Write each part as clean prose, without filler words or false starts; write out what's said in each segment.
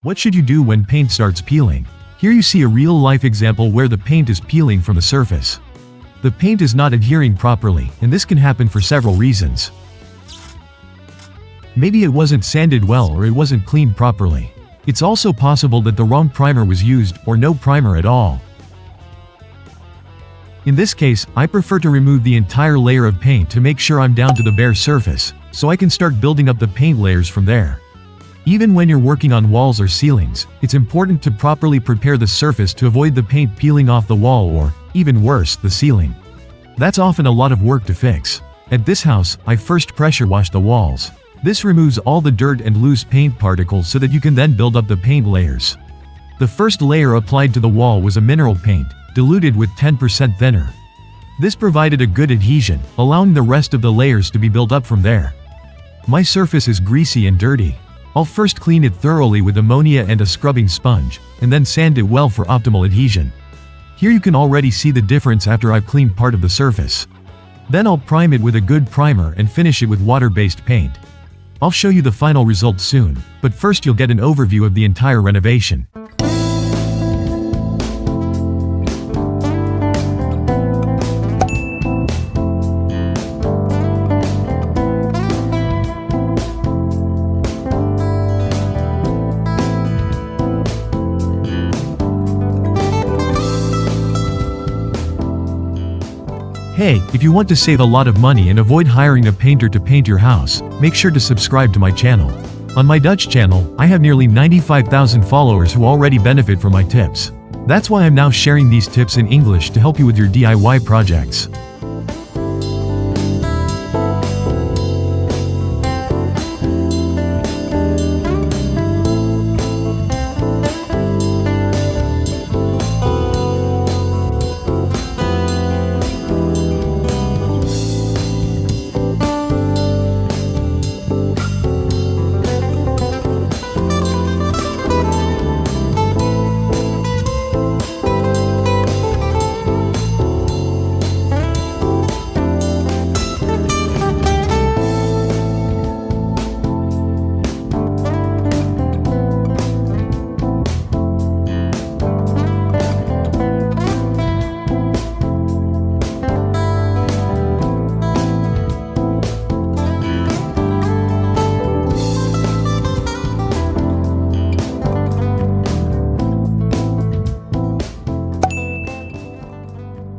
What should you do when paint starts peeling? Here you see a real-life example where the paint is peeling from the surface. The paint is not adhering properly, and this can happen for several reasons. Maybe it wasn't sanded well or it wasn't cleaned properly. It's also possible that the wrong primer was used or no primer at all. In this case, I prefer to remove the entire layer of paint to make sure I'm down to the bare surface, so I can start building up the paint layers from there. Even when you're working on walls or ceilings, it's important to properly prepare the surface to avoid the paint peeling off the wall or, even worse, the ceiling. That's often a lot of work to fix. At this house, I first pressure wash the walls. This removes all the dirt and loose paint particles so that you can then build up the paint layers. The first layer applied to the wall was a mineral paint, diluted with 10% thinner. This provided a good adhesion, allowing the rest of the layers to be built up from there. My surface is greasy and dirty. I'll first clean it thoroughly with ammonia and a scrubbing sponge, and then sand it well for optimal adhesion. Here you can already see the difference after I've cleaned part of the surface. Then I'll prime it with a good primer and finish it with water-based paint. I'll show you the final result soon, but first you'll get an overview of the entire renovation. Hey, if you want to save a lot of money and avoid hiring a painter to paint your house, make sure to subscribe to my channel. On my Dutch channel, I have nearly 95,000 followers who already benefit from my tips. That's why I'm now sharing these tips in English to help you with your DIY projects.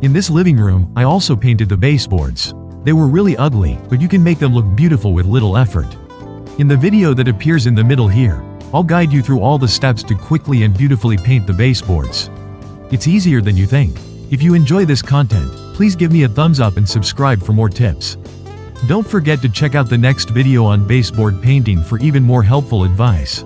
In this living room, I also painted the baseboards. They were really ugly, but you can make them look beautiful with little effort. In the video that appears in the middle here, I'll guide you through all the steps to quickly and beautifully paint the baseboards. It's easier than you think. If you enjoy this content, please give me a thumbs up and subscribe for more tips. Don't forget to check out the next video on baseboard painting for even more helpful advice.